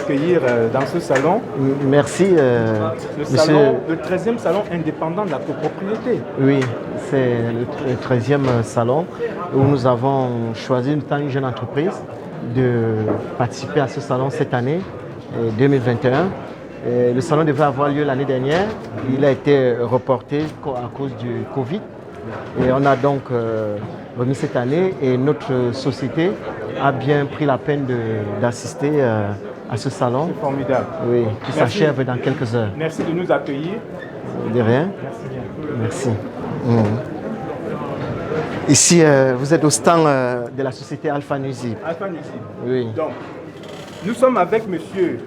accueillir dans ce salon. Merci, Le 13e salon indépendant de la copropriété. Oui, c'est le 13e salon où nous avons choisi, étant une jeune entreprise, de participer à ce salon cette année, 2021. Le salon devait avoir lieu l'année dernière. Il a été reporté à cause du Covid. Et on a donc remis cette année et notre société a bien pris la peine d'assister à ce salon. C'est formidable. Oui, qui s'achève dans quelques heures. Merci de nous accueillir. De rien. Merci bien. Merci. Ici, vous êtes au stand de la société Alpha Nuisible. Alpha Nuisible. Oui. Donc, nous sommes avec monsieur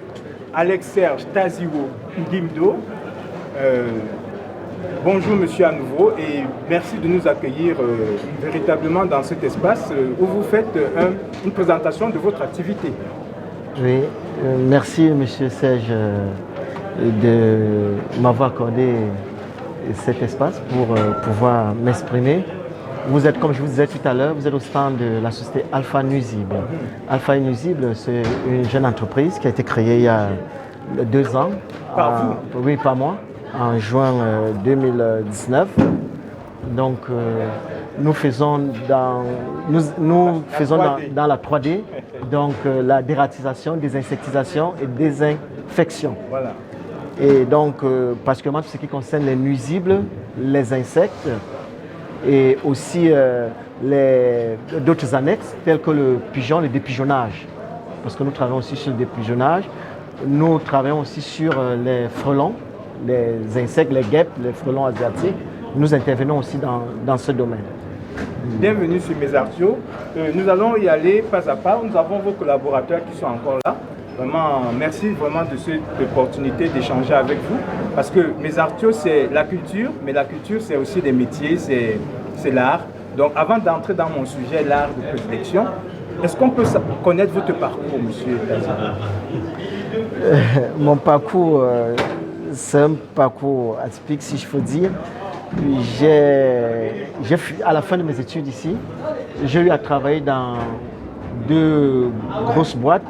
Alex-Serge Taziwo Ngimdo. Bonjour monsieur à nouveau et merci de nous accueillir véritablement dans cet espace où vous faites une présentation de votre activité. Oui, merci monsieur Serge de m'avoir accordé cet espace pour pouvoir m'exprimer. Vous êtes, comme je vous disais tout à l'heure, vous êtes au stand de la société Alpha Nuisible. Alpha Nuisible, c'est une jeune entreprise qui a été créée il y a 2 ans. Par vous? Oui, par moi, en juin 2019. Donc, nous faisons dans la 3D, donc la dératisation, désinsectisation et désinfection. Voilà. Et donc, particulièrement tout ce qui concerne les nuisibles, les insectes et aussi d'autres annexes tels que le pigeon, le dépigeonnage. Parce que nous travaillons aussi sur le dépigeonnage. Nous travaillons aussi sur les frelons, les insectes, les guêpes, les frelons asiatiques. Nous intervenons aussi dans ce domaine. Bienvenue sur Mesartio. Nous allons y aller pas à pas. Nous avons vos collaborateurs qui sont encore là. Vraiment, merci vraiment de cette opportunité d'échanger avec vous. Parce que Mesartio, c'est la culture, mais la culture, c'est aussi des métiers, c'est l'art. Donc, avant d'entrer dans mon sujet, l'art de prédilection, est-ce qu'on peut connaître votre parcours, monsieur Taziwo? Mon parcours, c'est un parcours atypique, si je peux dire. À la fin de mes études ici, j'ai eu à travailler dans 2 grosses boîtes,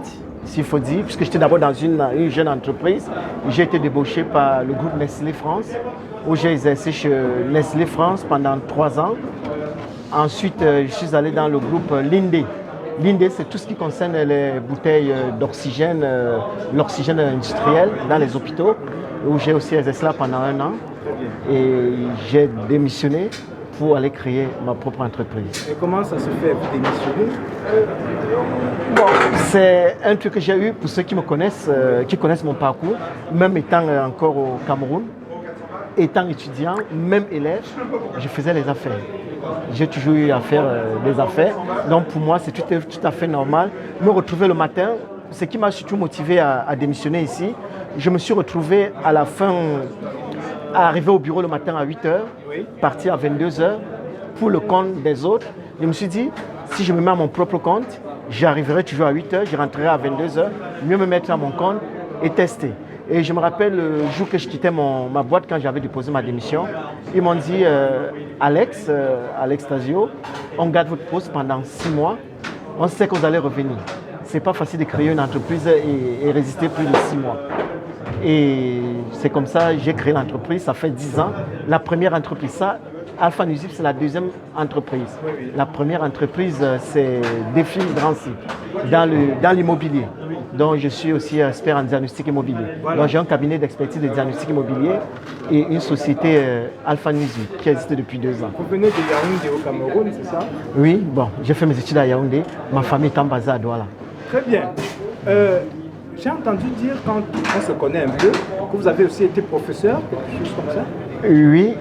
s'il faut dire, puisque j'étais d'abord dans une jeune entreprise. J'ai été débauché par le groupe Nestlé France, où j'ai exercé chez Nestlé France pendant 3 ans. Ensuite, je suis allé dans le groupe Linde. Linde, c'est tout ce qui concerne les bouteilles d'oxygène, l'oxygène industriel dans les hôpitaux, où j'ai aussi exercé là pendant 1 an. Et j'ai démissionné pour aller créer ma propre entreprise. Et comment ça se fait, vous démissionner? Bon, c'est un truc que j'ai eu pour ceux qui me connaissent, qui connaissent mon parcours, même étant encore au Cameroun, étant étudiant, même élève, je faisais les affaires. J'ai toujours eu à faire des affaires. Donc pour moi, c'est tout à fait normal. Me retrouver le matin, ce qui m'a surtout motivé à démissionner ici, je me suis retrouvé à la fin, à arriver au bureau le matin à 8 h, partir à 22 h pour le compte des autres. Je me suis dit, si je me mets à mon propre compte, j'arriverai toujours à 8 h, je rentrerai à 22 h, mieux me mettre à mon compte et tester. Et je me rappelle le jour que je quittais ma boîte, quand j'avais déposé ma démission, ils m'ont dit, Alex Taziwo, on garde votre poste pendant 6 mois, on sait que vous allez revenir. C'est pas facile de créer une entreprise et résister plus de 6 mois. Et c'est comme ça que j'ai créé l'entreprise, ça fait 10 ans. La première entreprise, ça, Alpha Nuisible, c'est la 2e entreprise. La première entreprise, c'est Défi Drancy, dans l'immobilier. Donc je suis aussi expert en diagnostic immobilier. Donc j'ai un cabinet d'expertise de diagnostic immobilier et une société Alpha Nuisible qui existe depuis 2 ans. Vous venez de Yaoundé au Cameroun, c'est ça? Oui, bon, j'ai fait mes études à Yaoundé, ma famille est basée à Douala. Très bien. J'ai entendu dire, quand on se connaît un peu, que vous avez aussi été professeur, quelque chose comme ça? Oui,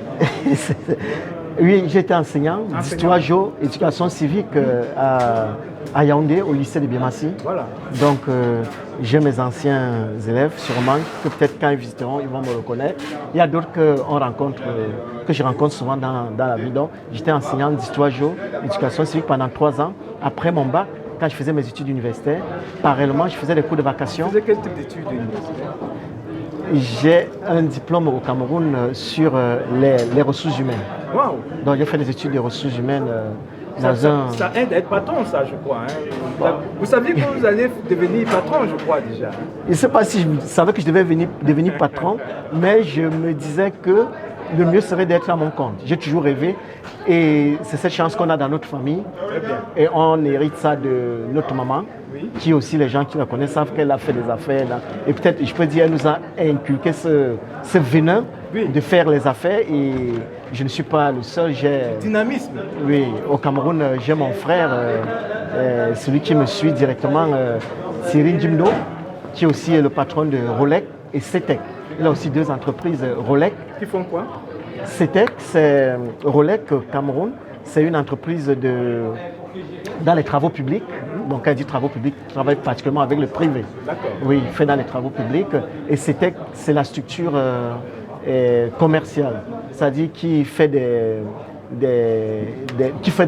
oui, j'étais enseignant d'histoire géo, éducation civique à Yaoundé, au lycée de Biamassi. Voilà. Donc, j'ai mes anciens élèves, sûrement, que peut-être quand ils visiteront, ils vont me reconnaître. Il y a d'autres que je rencontre souvent dans la vie. Donc, j'étais enseignant d'histoire géo, éducation civique pendant 3 ans. Après mon bac, quand je faisais mes études universitaires, parallèlement, je faisais des cours de vacation. Vous faisiez quel type d'études universitaires? J'ai un diplôme au Cameroun sur les ressources humaines. Wow. Donc j'ai fait des études de ressources humaines Ça aide à être patron, ça, je crois. Hein. Vous saviez que vous allez devenir patron, je crois, déjà. Je ne sais pas si je savais que je devais devenir patron, mais je me disais que le mieux serait d'être à mon compte. J'ai toujours rêvé et c'est cette chance qu'on a dans notre famille. Très bien. Et on hérite ça de notre maman, qui aussi, les gens qui la connaissent savent qu'elle a fait des affaires. Là. Et peut-être, je peux dire, elle nous a inculqué ce venin de faire les affaires et je ne suis pas le seul. Dynamisme. Oui, au Cameroun, j'ai mon frère, celui qui me suit directement, Cyril Jimdo, qui est aussi le patron de Rolec et CETEC. Il a aussi 2 entreprises Rolec. Qui font quoi? CETEC, c'est Rolec Cameroun, c'est une entreprise dans les travaux publics. Donc, quand il dit travaux publics, il travaille particulièrement avec le privé. D'accord. Oui, il fait dans les travaux publics. Et CETEC, c'est la structure commerciale, c'est-à-dire qui fait des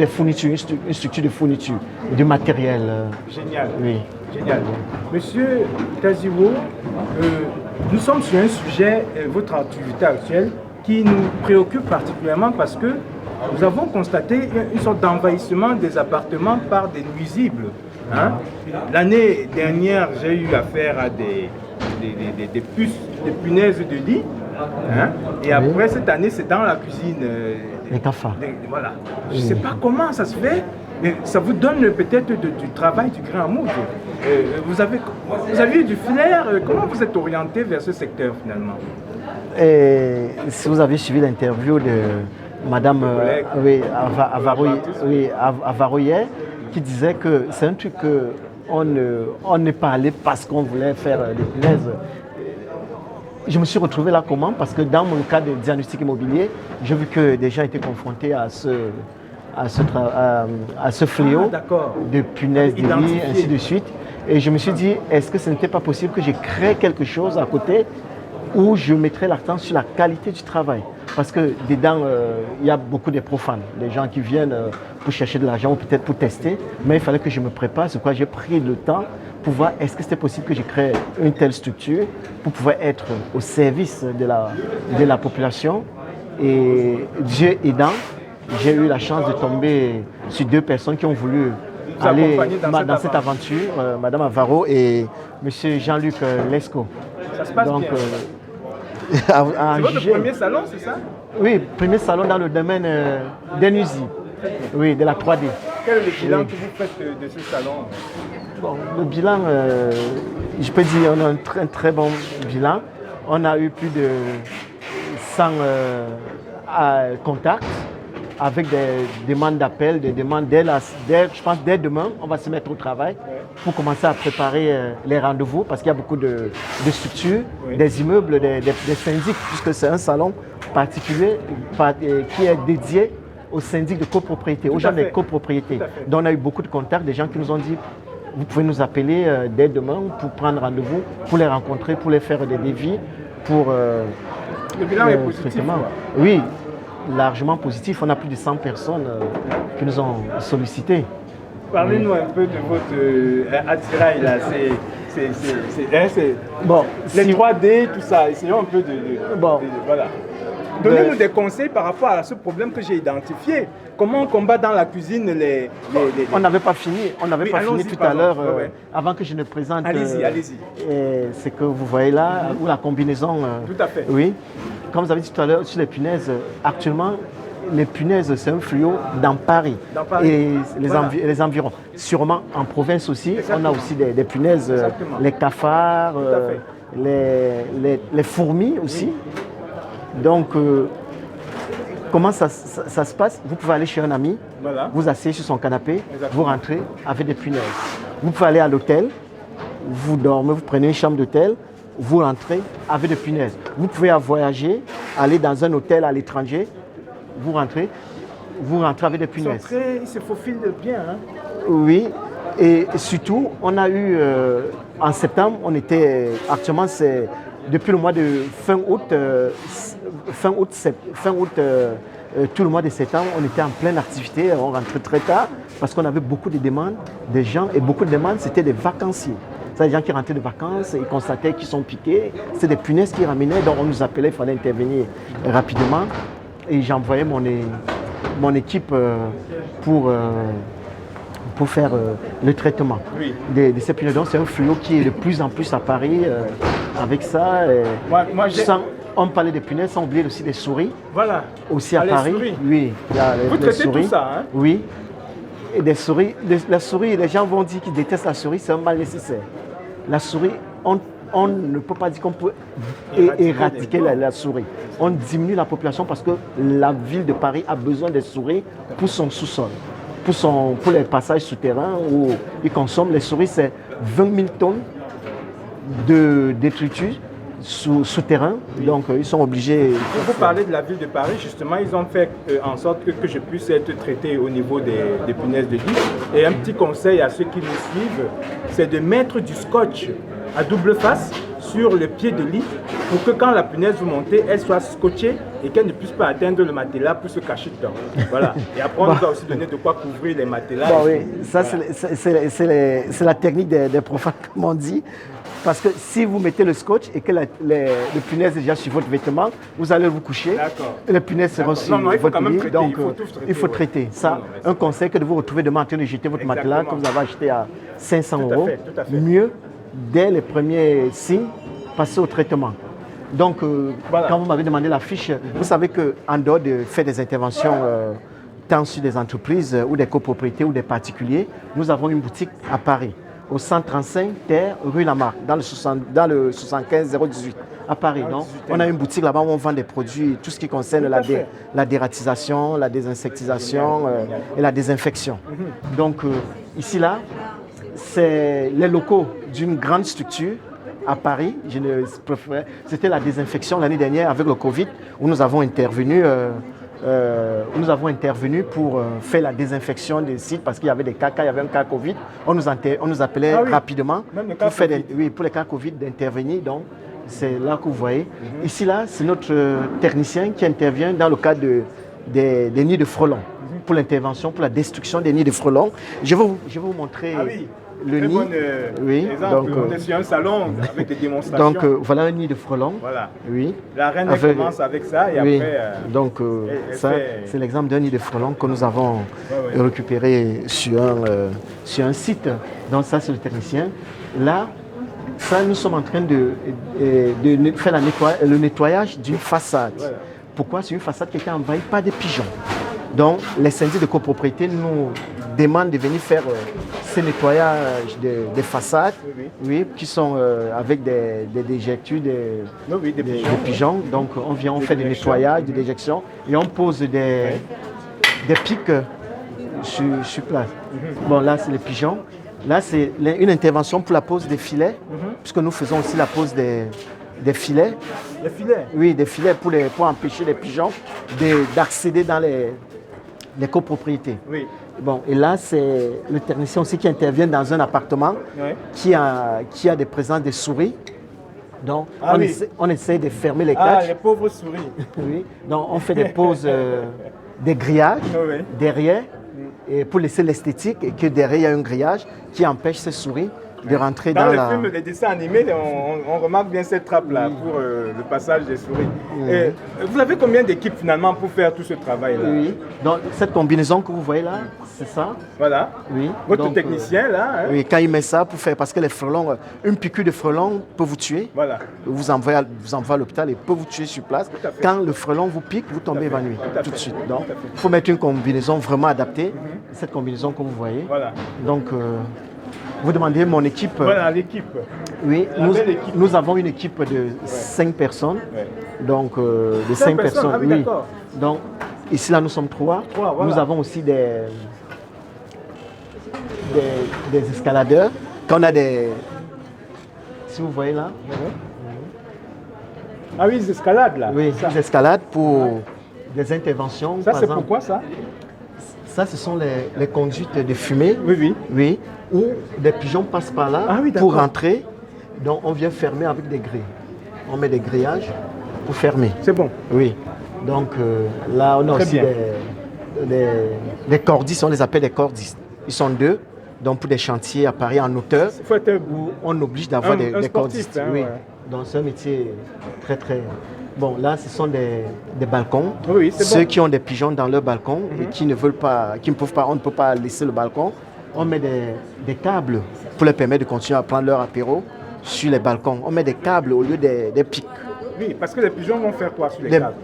fournitures, une structure de fourniture, du matériel. Génial. Oui. Génial. Monsieur Kaziwo, nous sommes sur un sujet, votre activité actuelle, qui nous préoccupe particulièrement parce que nous avons constaté une sorte d'envahissement des appartements par des nuisibles. Hein? L'année dernière, j'ai eu affaire à des punaises de lit. Hein? Et après, cette année, c'est dans la cuisine. Les cafards. Voilà. Je ne sais pas comment ça se fait, mais ça vous donne peut-être du travail, du grain à moudre. Vous avez eu du flair. Comment vous êtes orienté vers ce secteur finalement? Et si vous avez suivi l'interview de Madame Avaroyer, qui disait que c'est un truc qu'on ne parlait parce qu'on voulait faire des punaises. Je me suis retrouvé là comment? Parce que dans mon cas de diagnostic immobilier, j'ai vu que des gens étaient confrontés à ce fléau de punaises de lit, ainsi de suite. Et je me suis dit, est-ce que ce n'était pas possible que je crée quelque chose à côté où je mettrais l'accent sur la qualité du travail? Parce que dedans, il y a beaucoup de profanes, des gens qui viennent pour chercher de l'argent ou peut-être pour tester. Mais il fallait que je me prépare, c'est pourquoi j'ai pris le temps pour voir est-ce que c'était possible que je crée une telle structure pour pouvoir être au service de la population. Et Dieu aidant, j'ai eu la chance de tomber sur 2 personnes qui ont voulu aller dans cette aventure, Madame Avaro et Monsieur Jean-Luc Lescaut. Ça se passe bien. C'est votre premier salon, c'est ça? Oui, premier salon dans le domaine d'Enusi, oui, de la 3D. Quel est le bilan que vous faites de ce salon? Bon, le bilan, je peux dire, on a un très bon bilan. On a eu plus de 100 contacts avec des demandes d'appel, des demandes je pense dès demain, on va se mettre au travail pour commencer à préparer les rendez-vous parce qu'il y a beaucoup de structures, des immeubles, des syndics, puisque c'est un salon particulier qui est dédié aux syndics de copropriété, aux gens des copropriétés. Donc on a eu beaucoup de contacts, des gens qui nous ont dit vous pouvez nous appeler dès demain pour prendre rendez-vous, pour les rencontrer, pour les faire des devis, pour... le bilan est positif. Oui, largement positif. On a plus de 100 personnes qui nous ont sollicité. Parlez-nous un peu de votre attirail là. Bon, les 3D, tout ça. Essayons un peu de voilà. Donnez-nous des conseils par rapport à ce problème que j'ai identifié. Comment on combat dans la cuisine les... On n'avait pas fini. On n'avait pas fini tout à l'heure, avant que je ne présente. Allez-y. Ce que vous voyez là, ou la combinaison. Tout à fait. Oui. Comme vous avez dit tout à l'heure sur les punaises, actuellement, les punaises, c'est un fléau dans Paris. Et les environs. Sûrement en province aussi, on a aussi des punaises, les cafards, les fourmis aussi. Donc, comment ça se passe? Vous pouvez aller chez un ami, vous asseyez sur son canapé, vous rentrez avec des punaises. Vous pouvez aller à l'hôtel, vous dormez, vous prenez une chambre d'hôtel, vous rentrez avec des punaises. Vous pouvez voyager, aller dans un hôtel à l'étranger, vous rentrez avec des punaises. Ils se faufilent bien. Hein? Oui, et surtout, on a eu, en septembre, actuellement c'est depuis le mois de fin août, tout le mois de septembre, on était en pleine activité, on rentrait très tard parce qu'on avait beaucoup de demandes des gens et beaucoup de demandes, c'était des vacanciers. C'est des gens qui rentraient de vacances, ils constataient qu'ils sont piqués, c'est des punaises qui ramenaient, donc on nous appelait, il fallait intervenir rapidement et j'envoyais mon équipe pour faire le traitement de ces punaises. Donc c'est un fléau qui est de plus en plus à Paris avec ça. On parlait des punaises, sans oublier aussi des souris. Voilà. Aussi à Paris. Souris. Oui, il y a Vous traitez souris. tout ça, hein? Oui. Et des souris. La souris, les gens vont dire qu'ils détestent la souris, c'est un mal nécessaire. La souris, on ne peut pas dire qu'on peut éradiquer la souris. On diminue la population parce que la ville de Paris a besoin des souris pour son sous-sol, pour les passages souterrains où ils consomment. Les souris, c'est 20 000 tonnes de détritus souterrains, donc ils sont obligés. Vous parlez de la ville de Paris, justement, ils ont fait en sorte que je puisse être traité au niveau des punaises de lit. Et un petit conseil à ceux qui nous suivent, c'est de mettre du scotch à double face sur le pied de lit pour que quand la punaise vous montez, elle soit scotchée et qu'elle ne puisse pas atteindre le matelas pour se cacher dedans. Voilà. Et après, on nous a aussi donné de quoi couvrir les matelas. Bon, oui, ça c'est la technique des profanes, comme on dit. Parce que si vous mettez le scotch et que les punaises déjà sur votre vêtement, vous allez vous coucher. Les punaises seront sur votre lit. Donc, il faut traiter. Ça, un conseil que de vous retrouver demain en train de jeter votre matelas que vous avez acheté à 500 €. Mieux, dès les premiers signes, passer au traitement. Donc, quand vous m'avez demandé la fiche, vous savez qu'en dehors de faire des interventions tant sur des entreprises ou des copropriétés ou des particuliers, nous avons une boutique à Paris, au 135 Terre, rue Lamarck, dans le 75 018 à Paris. Donc, on a une boutique là-bas où on vend des produits, tout ce qui concerne la dératisation, la désinsectisation et la désinfection. Donc, ici, là, c'est les locaux d'une grande structure à Paris. C'était la désinfection l'année dernière avec le Covid, où nous avons intervenu. Pour faire la désinfection des sites parce qu'il y avait des cas, il y avait un cas Covid. On nous appelait rapidement pour les cas Covid d'intervenir. Donc, c'est là que vous voyez. Ici, là, c'est notre technicien qui intervient dans le cadre des nids de frelons, pour l'intervention, pour la destruction des nids de frelons. Je vais vous montrer le nid. Donc, on est sur un salon avec des démonstrations. Donc, voilà un nid de frelons. Voilà. Oui. La reine commence avec ça et après... Donc, ça, c'est l'exemple d'un nid de frelons que nous avons récupéré sur un site. Donc, ça, c'est le technicien. Là, ça, nous sommes en train de faire le nettoyage d'une façade. Voilà. Pourquoi? C'est une façade qui a été envahie par des pigeons. Donc, les syndics de copropriété nous demandent de venir faire ce nettoyage des façades, qui sont avec des déjections, des pigeons. Donc, on fait des nettoyages, des déjections et on pose des pics sur place. Bon, là, c'est les pigeons. Là, c'est une intervention pour la pose des filets, puisque nous faisons aussi la pose des filets. Des filets? Oui, des filets pour empêcher les pigeons d'accéder dans les copropriétés. Oui. Bon, et là, c'est le technicien aussi qui intervient dans un appartement qui a des présences de souris. Donc, on essaie de fermer les cages. Ah, les pauvres souris. Oui. Donc, on fait des poses, des grillages derrière, et pour laisser l'esthétique, et que derrière, il y a un grillage qui empêche ces souris de rentrer dans la... Dans les films, les dessins animés, on remarque bien cette trappe-là pour le passage des souris. Et vous avez combien d'équipes finalement pour faire tout ce travail-là? Oui, donc cette combinaison que vous voyez là, c'est ça. Voilà. Oui. Votre technicien là. Hein? Oui, quand il met ça pour faire, parce que les frelons, une piqûre de frelon peut vous tuer. Voilà. Vous envoie à l'hôpital et peut vous tuer sur place. Quand le frelon vous pique, vous tombez évanoui tout de suite. Donc, il faut mettre une combinaison vraiment adaptée. Cette combinaison que vous voyez. Voilà. Donc, vous demandez mon équipe. Voilà, l'équipe. Oui, nous avons une équipe de 5 personnes. Donc, de 5 personnes. Ah, oui, d'accord. Donc, ici, là, nous sommes 3. Voilà. Nous avons aussi des escaladeurs. Quand on a des... Si vous voyez là. Ah oui, des escalades là. Oui, des escalades pour des interventions. Ça, c'est pourquoi ça? Ça, ce sont les conduites de fumée. Oui. Où des pigeons passent par là pour rentrer. Donc, on vient fermer avec des grilles. On met des grillages pour fermer. C'est bon. Oui. Donc, là, on a aussi des cordistes. On les appelle des cordistes. Ils sont 2. Donc, pour des chantiers à Paris en hauteur, où on oblige d'avoir des cordistes. Hein, oui. Donc, c'est un métier très, très Bon, là, ce sont des balcons. Oui, c'est Ceux bon. qui ont des pigeons dans leur balcon et qui ne veulent pas, qui ne peuvent pas, on ne peut pas laisser le balcon. On met des câbles pour leur permettre de continuer à prendre leur apéro sur les balcons. On met des câbles au lieu des pics. Oui, parce que les pigeons vont faire quoi sur les câbles?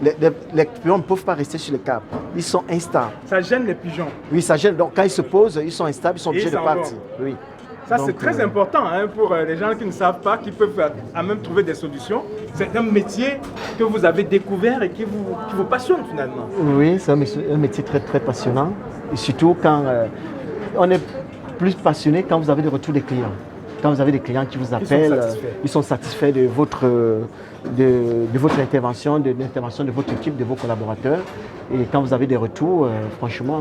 Les pigeons ne peuvent pas rester sur les câbles. Ils sont instables. Ça gêne les pigeons. Oui, ça gêne. Donc, quand ils se posent, ils sont instables, ils sont obligés de s'en partir. vont. Oui. Ça, Donc, c'est très important hein, pour les gens qui ne savent pas, qui peuvent à même trouver des solutions. C'est un métier que vous avez découvert et qui vous passionne finalement. Oui, c'est un métier très, très passionnant. Et surtout quand on est plus passionné quand vous avez des retours des clients. Quand vous avez des clients qui vous appellent, ils sont satisfaits de votre intervention, de l'intervention de votre équipe, de vos collaborateurs. Et quand vous avez des retours, franchement,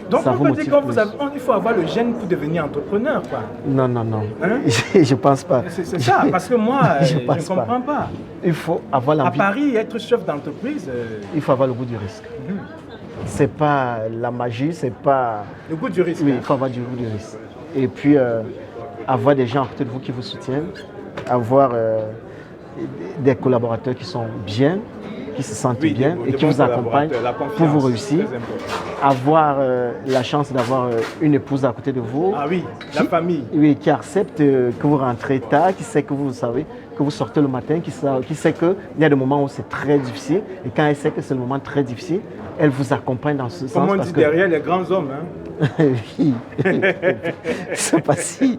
donc ça vous motive. Donc il faut avoir le gène pour devenir entrepreneur, quoi. Non, non, non. Hein? Je pense pas. C'est ça, parce que moi, je ne comprends pas. Il faut avoir l'envie. À Paris, être chef d'entreprise... Il faut avoir le goût du risque. C'est pas la magie, c'est pas... Le goût du risque. Oui, il faut avoir du goût du risque. Et puis, avoir des gens à côté de vous qui vous soutiennent, avoir des collaborateurs qui sont bien, qui se sentent bien et qui vous accompagnent pour vous réussir. Avoir la chance d'avoir une épouse à côté de vous. Ah oui, la famille. Oui, qui accepte que vous rentrez tard, qui sait que vous savez que vous sortez le matin, qui sait qu'il y a des moments où c'est très difficile. Et quand elle sait que c'est le moment très difficile, elle vous accompagne dans ce sens. Comme on dit derrière les grands hommes. Hein. Oui, c'est pas si.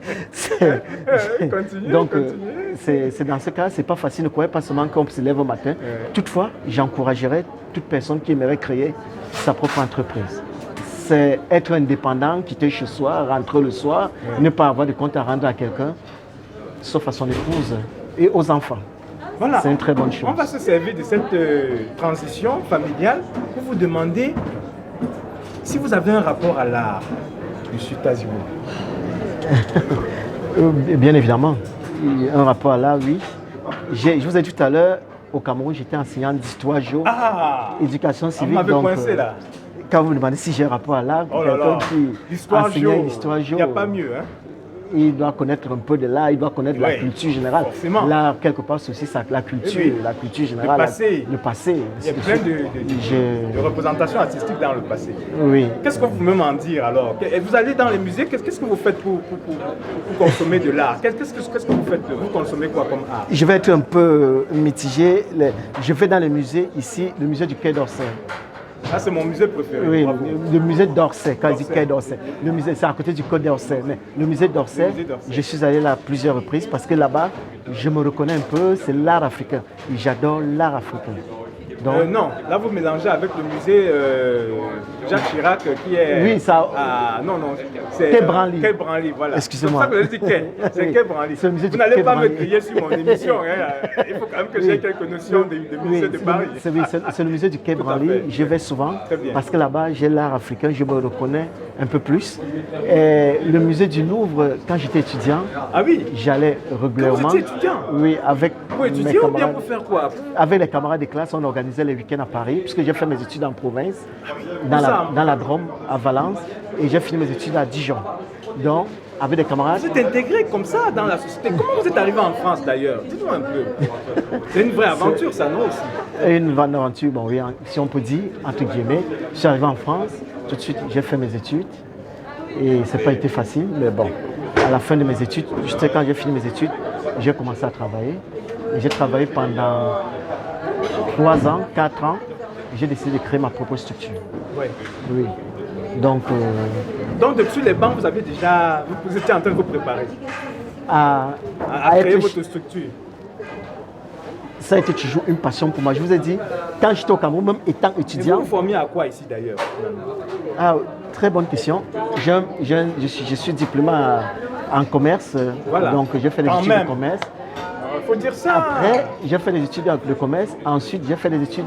Continue, donc, continue. c'est dans ce cas, c'est pas facile. Ne croyez pas seulement qu'on se lève au matin. Toutefois, j'encouragerais toute personne qui aimerait créer sa propre entreprise. C'est être indépendant, quitter chez soi, rentrer le soir, ne pas avoir de compte à rendre à quelqu'un, sauf à son épouse et aux enfants. Voilà. C'est une très bonne chose. On va se servir de cette transition familiale pour vous demander si vous avez un rapport à l'art, M. Tazibou. Bien évidemment. Un rapport à l'art, oui. Je vous ai dit tout à l'heure, au Cameroun, j'étais enseignant d'histoire géo, éducation civique. On m'avait coincé là. Quand vous me demandez si j'ai un rapport à l'art, quelqu'un qui enseignait l'histoire géo, il n'y a pas mieux. Hein? Il doit connaître un peu de l'art, il doit connaître la culture générale. L'art, quelque part, c'est aussi la culture, la culture générale. Le passé. Il y a plein de représentations artistiques dans le passé. Oui. Qu'est-ce que vous pouvez m'en dire alors? Vous allez dans les musées, qu'est-ce que vous faites pour consommer de l'art? Qu'est-ce que vous faites? Vous consommez quoi comme art? Je vais être un peu mitigé. Je vais dans les musées ici, le musée du Quai d'Orsay. Ah, c'est mon musée préféré. Oui, le musée d'Orsay, quand je dis Quai d'Orsay. Le musée, c'est à côté du Côte d'Orsay. Mais le musée d'Orsay, je suis allé là à plusieurs reprises parce que là-bas, je me reconnais un peu, c'est l'art africain. Et j'adore l'art africain. Donc, non, là vous mélangez avec le musée Jacques Chirac qui est. Oui, ça. Non, c'est. Quai Branly. Quai Branly, voilà. Excusez-moi. C'est pour ça que je dis Quai. C'est Quai Branly. Vous n'allez pas me crier sur mon émission. Hein. Il faut quand même que j'ai quelques notions du musée de Paris. C'est le musée du Quai Branly. Je vais souvent parce que là-bas, j'ai l'art africain, je me reconnais un peu plus. Et le musée du Louvre, quand j'étais étudiant, j'allais régulièrement. Quand vous étiez étudiant? Oui, avec. Pour étudier ou bien pour faire quoi? Avec les camarades de classe, on organisait les week-ends à Paris, puisque j'ai fait mes études en province, dans la Drôme, à Valence, et j'ai fini mes études à Dijon. Donc, avec des camarades. Vous êtes intégré comme ça dans la société. Comment vous êtes arrivé en France d'ailleurs? Dites-moi un peu. C'est une vraie aventure, ça, non aussi? Une vraie aventure, bon, oui, si on peut dire, entre guillemets. Je suis arrivé en France, tout de suite, j'ai fait mes études, et ça n'a pas été facile, mais bon. À la fin de mes études, juste quand j'ai fini mes études, j'ai commencé à travailler. Et j'ai travaillé pendant 3 ans, 4 ans, j'ai décidé de créer ma propre structure. Oui. Donc depuis les bancs, vous avez déjà, vous étiez en train de vous préparer à créer votre structure. Ça a été toujours une passion pour moi. Je vous ai dit, quand j'étais au Cameroun, même étant étudiant. Vous vous formiez à quoi ici d'ailleurs? Très bonne question. Je suis diplômé en commerce, donc j'ai fait des études de commerce. Faut dire ça. Après, j'ai fait des études de commerce. Ensuite, j'ai fait des études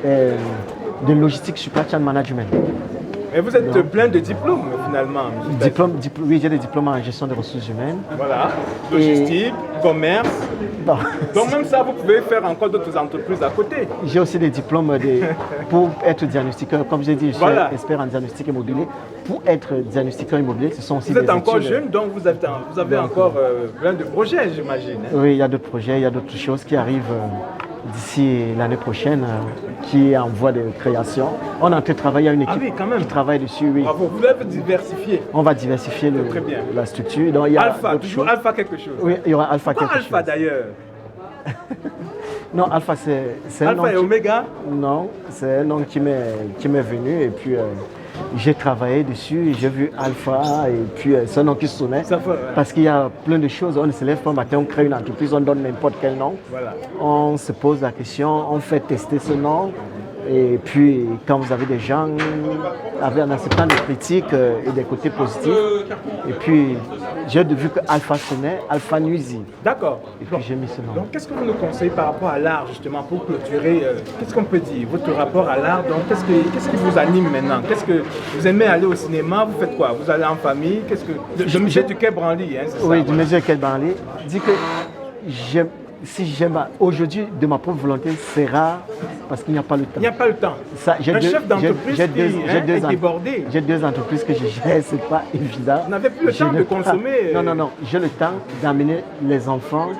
de logistique supply chain management. Et vous êtes plein de diplômes finalement. Oui, j'ai des diplômes en gestion des ressources humaines. Voilà. Logistique, commerce. Bon. Donc même ça, vous pouvez faire encore d'autres entreprises à côté. J'ai aussi des diplômes pour être diagnostiqueur. Comme j'ai dit, je suis expert en diagnostic immobilier. Pour être diagnostiqueur immobilier, ce sont aussi des études. Vous êtes encore jeune, donc vous avez encore plein de projets, j'imagine. Oui, il y a d'autres projets, il y a d'autres choses qui arrivent d'ici l'année prochaine qui est en voie de création. On est en train de travailler à une équipe qui travaille dessus. Oui. Bravo, vous avez diversifié. On va diversifier la structure. Donc, il y a Alpha, toujours Alpha quelque chose. Oui, il y aura Alpha Pourquoi quelque Alpha chose. d'ailleurs? Non, Alpha, c'est un nom. Alpha et Oméga? Non, c'est un nom qui m'est venu et puis j'ai travaillé dessus, j'ai vu Alpha et puis c'est un nom qui sonnait. Parce qu'il y a plein de choses. On ne se lève pas matin, on crée une entreprise, on donne n'importe quel nom. Voilà. On se pose la question, on fait tester ce nom. Et puis, quand vous avez des gens en acceptant des critiques et des côtés positifs, et puis j'ai vu que Alpha sonnait, Alpha nuisible. D'accord. Et puis j'ai mis ce nom. Donc, qu'est-ce que vous nous conseillez par rapport à l'art, justement, pour clôturer qu'est-ce qu'on peut dire? Votre rapport à l'art, donc, qu'est-ce qui vous anime maintenant? Qu'est-ce que vous aimez aller au cinéma? Vous faites quoi? Vous allez en famille? Qu'est-ce que le musée du Quai Branly, hein, c'est ça? Oui, du musée du Quai Branly. Dit que si j'aime aujourd'hui, de ma propre volonté, c'est rare parce qu'il n'y a pas le temps. Il n'y a pas le temps. Ça, un chef d'entreprise est débordé. J'ai 2 entreprises que je gère, c'est pas évident. Vous n'avez plus le temps de consommer. Non, j'ai le temps d'amener les enfants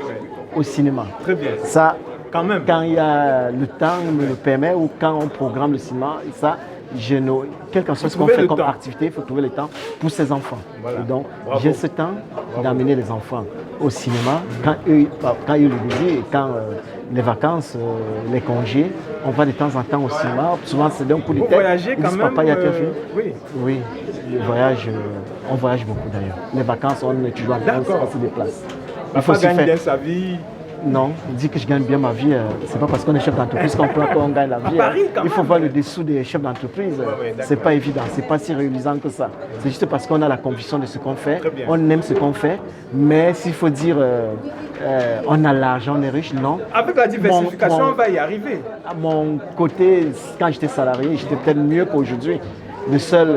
au cinéma. Très bien. Ça, quand même. Quand il y a le temps me le permet ou quand on programme le cinéma, ça, quel que soit ce qu'on fait comme activité, il faut trouver le temps pour ses enfants. Voilà. Et donc, j'ai ce temps d'amener les enfants au cinéma quand eux le désirent et quand les vacances, les congés, on va de temps en temps au cinéma. Souvent, c'est d'un coup de tête. Vous voyagez quand même? Papa, il y a quel film? Oui. On voyage beaucoup d'ailleurs. Les vacances, on est toujours en France, on se déplace. Papa gagne bien sa vie. Non, il dit que je gagne bien ma vie. C'est pas parce qu'on est chef d'entreprise qu'on gagne la vie. Paris, quand il faut voir le dessous des chefs d'entreprise. C'est pas évident, c'est pas si réalisant que ça. C'est juste parce qu'on a la conviction de ce qu'on fait. On aime ce qu'on fait. Mais s'il faut dire on a l'argent, on est riche, non. Avec la diversification, on va y arriver. À mon côté, quand j'étais salarié, j'étais peut-être mieux qu'aujourd'hui. Le seul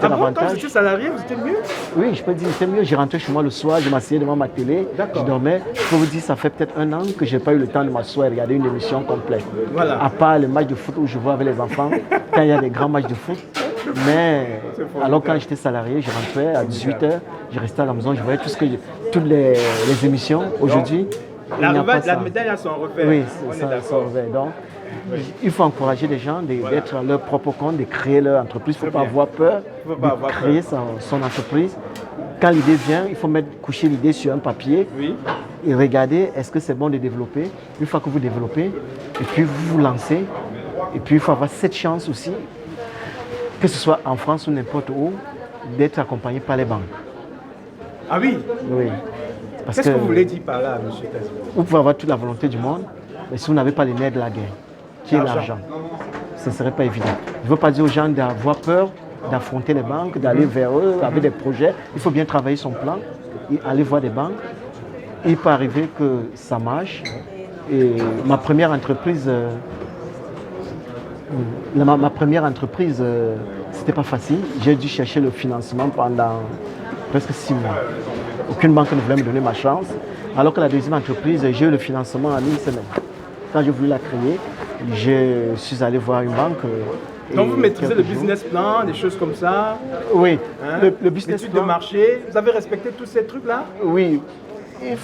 avantage. Quand vous étiez salarié, vous étiez mieux? Oui, je peux dire, c'était mieux. J'ai rentré chez moi le soir, je m'asseyais devant ma télé, je dormais. Je peux vous dire, ça fait peut-être 1 an que je n'ai pas eu le temps de m'asseoir et regarder une émission complète. Voilà. À part le match de foot où je vois avec les enfants, quand il y a des grands matchs de foot. Mais alors quand j'étais salarié, je rentrais à 18h, je restais à la maison, je voyais toutes les émissions. Aujourd'hui, la médaille a son revers. Oui, ça a son revers. Donc, il faut encourager les gens d'être à leur propre compte, de créer leur entreprise. Il ne faut pas avoir peur de créer son entreprise. Quand l'idée vient, il faut coucher l'idée sur un papier et regarder est-ce que c'est bon de développer. Une fois que vous développez, et puis vous vous lancez. Et puis il faut avoir cette chance aussi, que ce soit en France ou n'importe où, d'être accompagné par les banques. Ah oui? Oui. Qu'est-ce que vous voulez dire par là, M. Tassou? Vous pouvez avoir toute la volonté du monde, mais si vous n'avez pas les nerfs de la guerre, qui est l'argent, ce ne serait pas évident. Je ne veux pas dire aux gens d'avoir peur, d'affronter les banques, d'aller vers eux avec des projets. Il faut bien travailler son plan, et aller voir des banques. Il peut arriver que ça marche. Et ma première entreprise, c'était pas facile. J'ai dû chercher le financement pendant presque 6 mois. Aucune banque ne voulait me donner ma chance. Alors que la deuxième entreprise, j'ai eu le financement en 1 semaine. Quand j'ai voulu la créer, je suis allé voir une banque. Donc vous maîtrisez le business plan, des choses comme ça? Oui, le business plan. L'étude de marché, vous avez respecté tous ces trucs-là? Oui.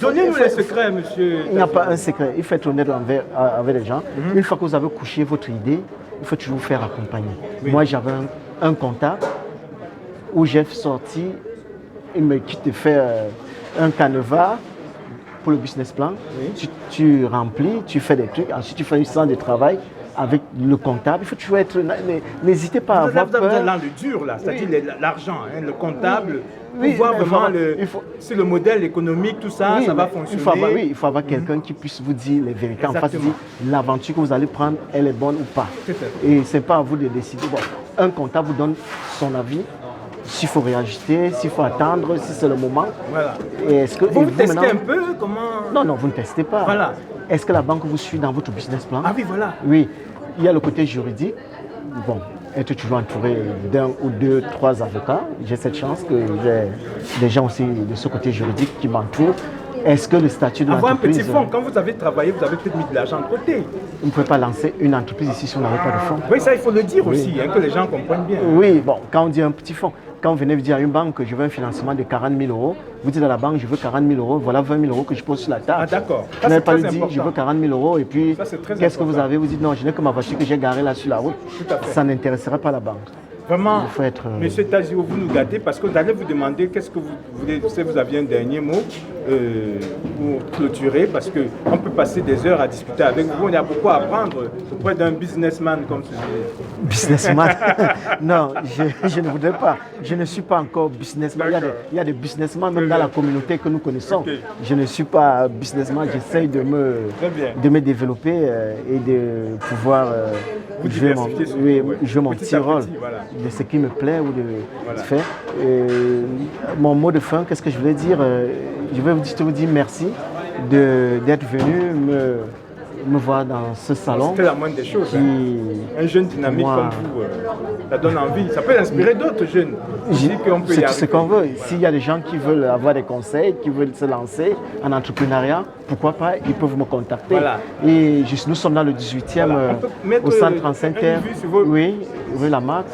Donnez-nous les secrets, monsieur. Il n'y a pas un secret. Il faut être honnête avec les gens. Une fois que vous avez couché votre idée, il faut toujours vous faire accompagner. Moi, j'avais un comptable où j'ai sorti, il me quitte de faire un canevas pour le business plan. Tu remplis, tu fais des trucs, ensuite tu fais une séance de travail avec le comptable. Il faut toujours être... N'hésitez pas à avoir peur. Vous êtes dans le dur, là, c'est-à-dire l'argent, le comptable, pour voir vraiment si le modèle économique, tout ça, ça va fonctionner. Il faut avoir quelqu'un qui puisse vous dire les vérités. En face, dire l'aventure que vous allez prendre, elle est bonne ou pas. Et ce n'est pas à vous de décider. Bon, un comptable vous donne son avis. S'il faut réajuster, s'il faut attendre, si c'est le moment. Voilà. Est-ce que vous testez un peu comment... Non, vous ne testez pas. Voilà. Est-ce que la banque vous suit dans votre business plan? Ah oui, voilà. Oui. Il y a le côté juridique. Bon, être toujours entouré d'1 ou 2, 3 avocats. J'ai cette chance que j'ai des gens aussi de ce côté juridique qui m'entourent. Est-ce que le statut de l'entreprise... Avoir un petit fonds, quand vous avez travaillé, vous avez peut-être mis de l'argent de côté. Vous ne pouvez pas lancer une entreprise ici si on n'avait pas de fonds. Oui, ça, il faut le dire aussi, que les gens comprennent bien. Oui, bon, quand on dit un petit fonds, quand vous venez vous dire à une banque que je veux un financement de 40 000 euros, vous dites à la banque, je veux 40 000 euros, voilà 20 000 euros que je pose sur la table. Ah, d'accord. Vous n'avez pas lui dire, je veux 40 000 euros, et puis qu'est-ce que vous avez? Vous dites, non, je n'ai que ma voiture que j'ai garée là sur la route. Ça n'intéresserait pas la banque. Vraiment, Monsieur Tazio, vous nous gâtez parce que j'allais vous demander qu'est-ce que vous voulez, si vous aviez un dernier mot pour clôturer, parce qu'on peut passer des heures à discuter avec vous. Il y a beaucoup à apprendre auprès d'un businessman comme celui. Businessman? Non, je ne voudrais pas. Je ne suis pas encore businessman. Il y a des businessmen même dans la communauté que nous connaissons. Okay. Je ne suis pas businessman. J'essaye de me développer et de pouvoir jouer mon petit rôle. Voilà. De ce qui me plaît ou de faire. Mon mot de fin, qu'est-ce que je voulais dire? Je vais vous dire merci d'être venu me voir dans ce salon. C'était la moindre des choses. Un jeune dynamique comme vous, ça donne envie. Ça peut inspirer d'autres jeunes. C'est tout ce qu'on veut. S'il y a des gens qui veulent avoir des conseils, qui veulent se lancer en entrepreneuriat, pourquoi pas, ils peuvent me contacter. Voilà. Et nous sommes dans le 18e au centre Inter. Oui, rue Lamarck.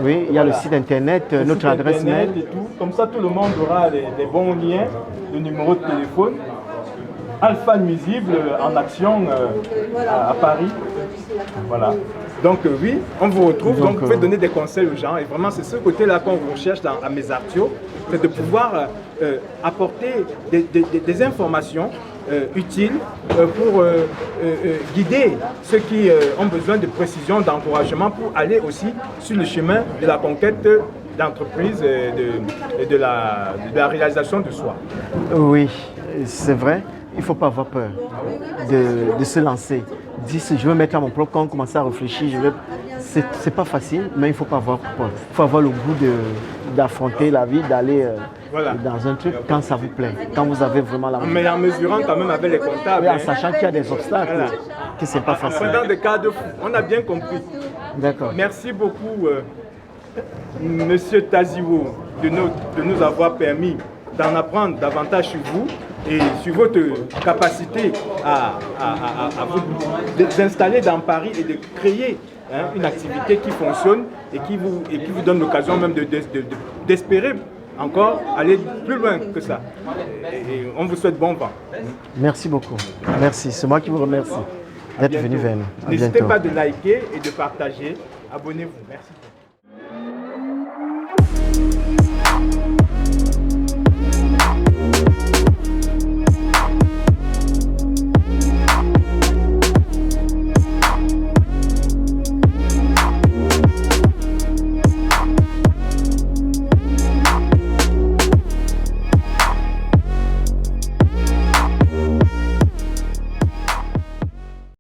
Oui, il y a le site internet, notre adresse mail. Et tout. Comme ça, tout le monde aura des bons liens, le numéro de téléphone. Alpha Nuisible en action à Paris. Voilà. Donc oui, on vous retrouve, donc vous pouvez donner des conseils aux gens. Et vraiment, c'est ce côté-là qu'on recherche à Mesartio, c'est de pouvoir apporter des informations utiles pour guider ceux qui ont besoin de précision, d'encouragement pour aller aussi sur le chemin de la conquête d'entreprise et de la réalisation de soi. Oui, c'est vrai. Il ne faut pas avoir peur de se lancer. Dire je veux mettre à mon propre compte, commencer à réfléchir. C'est pas facile, mais il ne faut pas avoir peur. Il faut avoir le goût d'affronter la vie, d'aller dans un truc quand ça vous plaît, quand vous avez vraiment la. Mais en mesurant quand même avec les comptables. Oui, en sachant qu'il y a des obstacles, que c'est pas facile. Pendant des cas de fou, on a bien compris. D'accord. Merci beaucoup, Monsieur Tazio, de nous avoir permis d'en apprendre davantage sur vous et sur votre capacité à vous installer dans Paris et de créer une activité qui fonctionne et qui vous donne l'occasion même d'espérer encore aller plus loin que ça. Et on vous souhaite bon vent. Merci beaucoup. Merci. C'est moi qui vous remercie d'être venu vers nous. N'hésitez pas de liker et de partager. Abonnez-vous. Merci.